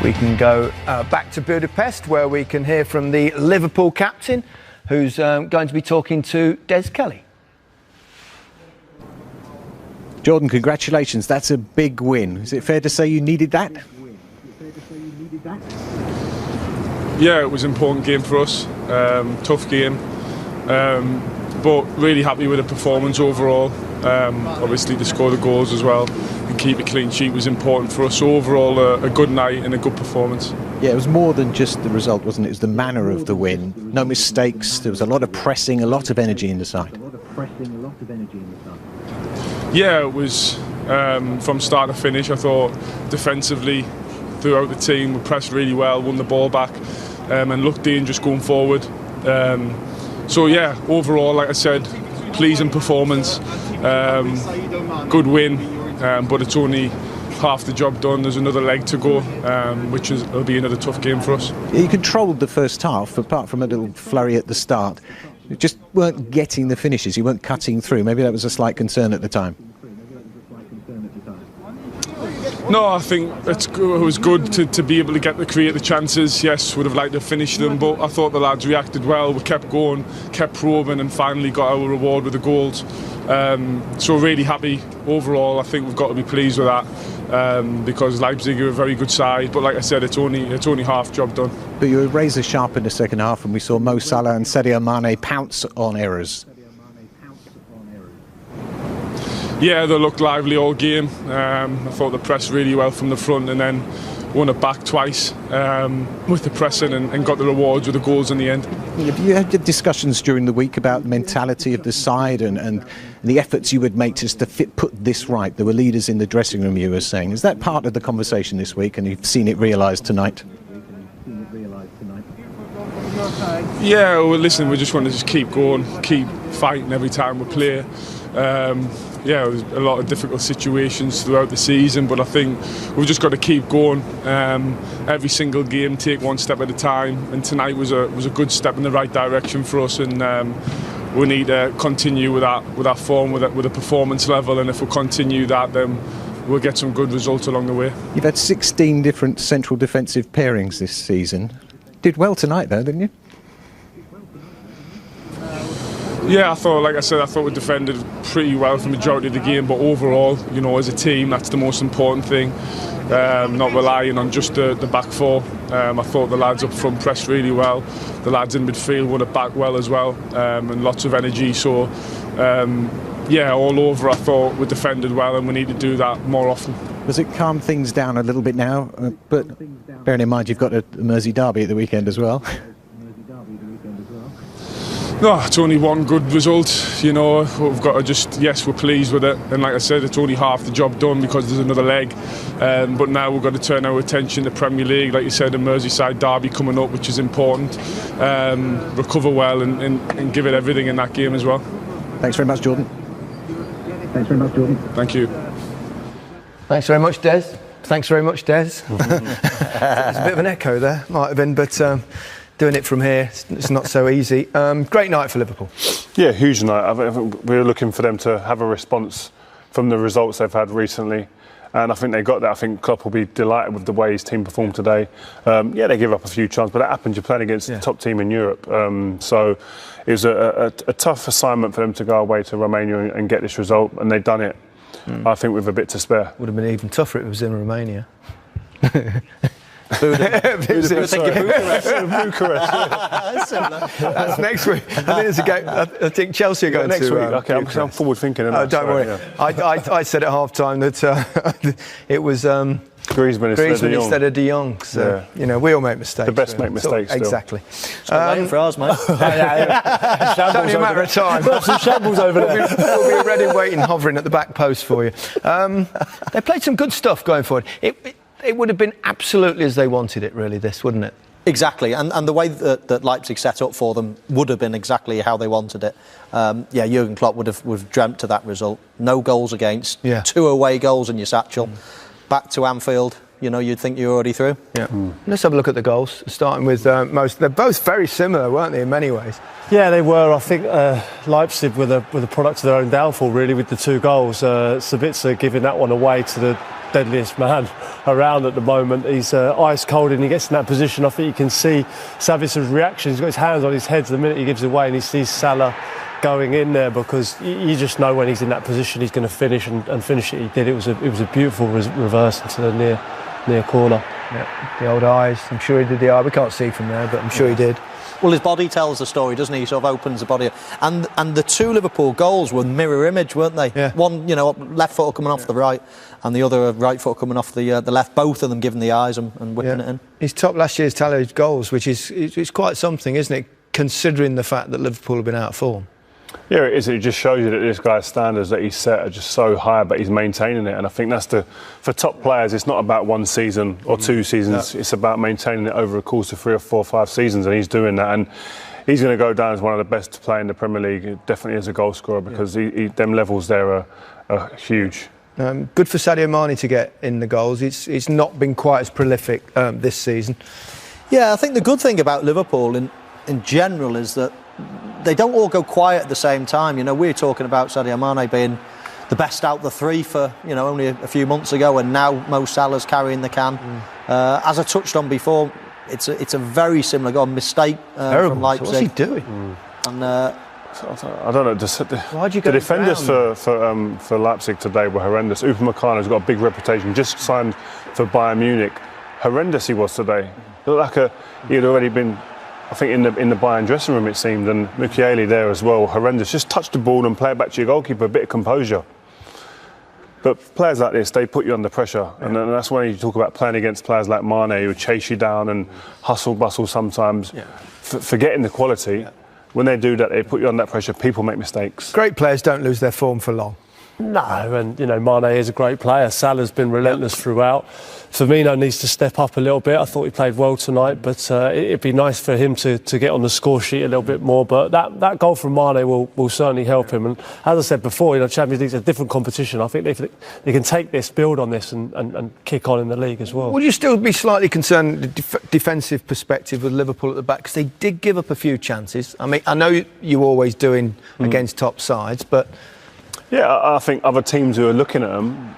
We can go back to Budapest, where we can hear from the Liverpool captain, who's going to be talking to Des Kelly. Jordan, congratulations. That's a big win. Is it fair to say you needed that? Yeah, it was an important game for us. Tough game. But really happy with the performance overall. Obviously to score the goals as well and keep a clean sheet was important for us. So overall a good night and a good performance. Yeah, it was more than just the result, wasn't it? It was the manner of the win. No mistakes, there was a lot of pressing, a lot of energy in the side. Yeah, it was from start to finish. I thought defensively throughout the team we pressed really well, won the ball back and looked dangerous going forward. So yeah, overall, like I said, pleasing performance, good win, but it's only half the job done. There's another leg to go, which will be another tough game for us. You controlled the first half, apart from a little flurry at the start. You just weren't getting the finishes, you weren't cutting through. Maybe that was a slight concern at the time. No, I think it was good to be able to create the chances. Yes, would have liked to finish them, but I thought the lads reacted well. We kept going, kept probing, and finally got our reward with the goals. So really happy overall. I think we've got to be pleased with that because Leipzig are a very good side. But like I said, it's only half job done. But you were razor sharp in the second half, and we saw Mo Salah and Sadio Mane pounce on errors. Yeah, they looked lively all game. I thought they pressed really well from the front and then won it back twice with the pressing and got the rewards with the goals in the end. You had discussions during the week about the mentality of the side and the efforts you would make just to put this right. There were leaders in the dressing room, you were saying. Is that part of the conversation this week and you've seen it realised tonight? Yeah, well listen, we just want to keep going, keep fighting every time we play. Yeah, there was a lot of difficult situations throughout the season, but I think we've just got to keep going. Every single game, take one step at a time. And tonight was a good step in the right direction for us, and we need to continue with that form, with a performance level. And if we continue that, then we'll get some good results along the way. You've had 16 different central defensive pairings this season. Did well tonight, though, didn't you? Yeah, like I said, we defended pretty well for the majority of the game, but overall, you know, as a team, that's the most important thing. Not relying on just the back four. I thought the lads up front pressed really well. The lads in midfield won it back well as well, and lots of energy. So, yeah, all over, I thought we defended well, and we need to do that more often. Does it calm things down a little bit now? But bearing in mind you've got a Mersey derby at the weekend as well. No, it's only one good result, you know. We've got to yes, we're pleased with it, and like I said, it's only half the job done because there's another leg. But now we've got to turn our attention to Premier League, like you said, a Merseyside derby coming up, which is important. Recover well and give it everything in that game as well. Thanks very much, Jordan. Thank you. Thanks very much, Des. Thanks very much, Des. There's a bit of an echo there, might have been, but doing it from here, it's not so easy. Great night for Liverpool. Yeah, huge night. I think we were looking for them to have a response from the results they've had recently, and I think they got that. I think Klopp will be delighted with the way his team performed today. Yeah, they give up a few chances, but that happens. You're playing against the top team in Europe, so it was a tough assignment for them to go away to Romania and get this result, and they've done it. I think with a bit to spare. Would have been even tougher if it was in Romania. Bucharest. That's next week. I think there's a game. I think Chelsea are going next to. Week. Okay, I'm forward thinking. Don't worry. Yeah. I said at half time that it was Griezmann instead of De Jong. So you know, we all make mistakes. The best make mistakes. Exactly. Waiting for ours, mate. It's only a matter of time. We'll have some shambles over there. We'll be ready, waiting, hovering at the back post for you. They played some good stuff going forward. It would have been absolutely as they wanted it, really, this, wouldn't it? Exactly, and the way that Leipzig set up for them would have been exactly how they wanted it. Yeah, Jurgen Klopp would have dreamt of that result. No goals against, 2 away goals in your satchel. Back to Anfield, you know, you'd think you're already through. Yeah. Let's have a look at the goals, starting with most. They're both very similar, weren't they, in many ways? Yeah, they were. I think Leipzig were the product of their own downfall, really, with the 2 goals. Sabitzer giving that one away to deadliest man around at the moment. He's ice cold, and he gets in that position. I think you can see Savic's reaction. He's got his hands on his head the minute he gives it away, and he sees Salah going in there, because you just know when he's in that position he's going to finish, and finish it. He did. It was a beautiful reverse into the near corner. Yeah, the old eyes. I'm sure he did the eye. We can't see from there, but I'm sure he did. Well, his body tells the story, doesn't he? He sort of opens the body. And the two Liverpool goals were mirror image, weren't they? Yeah. One, left foot coming off the right, and the other right foot coming off the left. Both of them giving the eyes and whipping it in. He's topped last year's tally of goals, which is quite something, isn't it? Considering the fact that Liverpool have been out of form. Yeah, it is. It just shows you that this guy's standards that he's set are just so high, but he's maintaining it. And I think that's for top players, it's not about one season or 2 seasons. No. It's about maintaining it over a course of 3 or 4 or 5 seasons, and he's doing that. And he's going to go down as one of the best to play in the Premier League, definitely as a goal scorer, because them levels there are huge. Good for Sadio Mane to get in the goals. It's not been quite as prolific this season. Yeah, I think the good thing about Liverpool in general is that they don't all go quiet at the same time. We're talking about Sadio Mane being the best out the 3 for only a few months ago, and now Mo Salah's carrying the can. As I touched on before, it's a very similar goal mistake from Leipzig. So what's he doing? And I don't know. The defenders for Leipzig today were horrendous. Upamecano's got a big reputation. Just signed for Bayern Munich. Horrendous he was today. Looked like he'd already been, I think, in the Bayern dressing room, it seemed, and Mukiele there as well, horrendous. Just touch the ball and play it back to your goalkeeper, a bit of composure. But players like this, they put you under pressure, and that's when you talk about playing against players like Mane, who chase you down and bustle sometimes, forgetting the quality. Yeah. When they do that, they put you under that pressure. People make mistakes. Great players don't lose their form for long. No, and Mane is a great player. Salah's been relentless throughout. Firmino needs to step up a little bit. I thought he played well tonight, but it'd be nice for him to get on the score sheet a little bit more. But that goal from Mane will certainly help him. And as I said before, Champions League's a different competition. I think they can take this, build on this, and kick on in the league as well. Would you still be slightly concerned, the defensive perspective with Liverpool at the back? Because they did give up a few chances. I mean, I know you always doing against top sides, but yeah, I think other teams who are looking at them,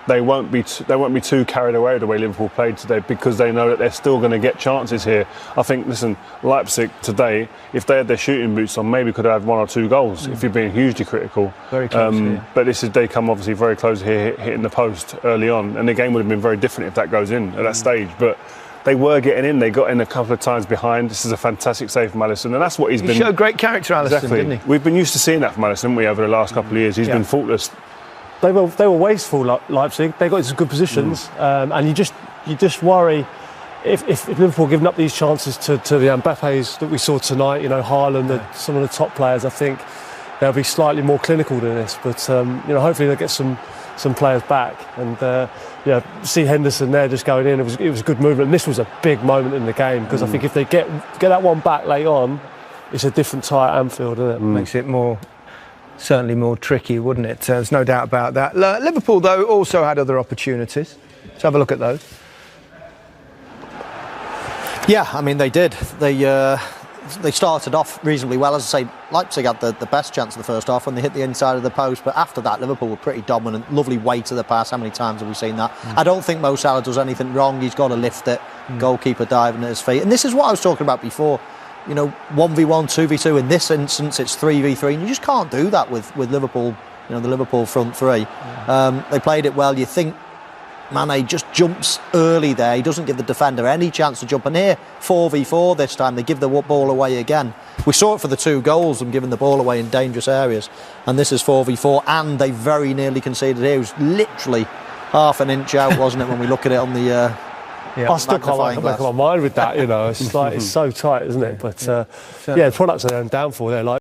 they won't be too carried away with the way Liverpool played today, because they know that they're still going to get chances here. I think, listen, Leipzig today, if they had their shooting boots on, maybe could have had 1 or 2 goals, if you're being hugely critical. Very close, But they come obviously very close here, hitting the post early on, and the game would have been very different if that goes in at that stage. But they were getting in. They got in a couple of times behind. This is a fantastic save from Alisson, and that's what he showed great character, Alisson, exactly. Didn't he? We've been used to seeing that from Alisson, haven't we, over the last couple of years. He's been faultless. They were wasteful, Leipzig. They got into good positions, and you just worry if Liverpool giving up these chances to the Mbappes that we saw tonight. Haaland, some of the top players. I think they'll be slightly more clinical than this, but hopefully they'll get some players back, and see Henderson there just going in. It was a good movement, and this was a big moment in the game, because I think if they get that one back late on, it's a different tie at Anfield, isn't it? Makes it certainly more tricky, wouldn't it? There's no doubt about that. Liverpool, though, also had other opportunities. Let's have a look at those. Yeah, I mean, they did. They started off reasonably well. As I say, Leipzig had the best chance of the first half when they hit the inside of the post, but after that, Liverpool were pretty dominant. Lovely weight to the pass. How many times have we seen that? I don't think Mo Salah does anything wrong. He's got to lift it. Goalkeeper diving at his feet. And this is what I was talking about before. 1v1, 2v2. In this instance, it's 3v3, and you just can't do that with Liverpool. The Liverpool front 3. They played it well. You think Mane just jumps early there. He doesn't give the defender any chance to jump. And here, 4v4 this time, they give the ball away again. We saw it for the 2 goals, them giving the ball away in dangerous areas. And this is 4v4, and they very nearly conceded here. It was literally half an inch out, wasn't it, when we look at it on the I still can't make up my mind with that, It's so tight, isn't it? But the products are their own downfall there.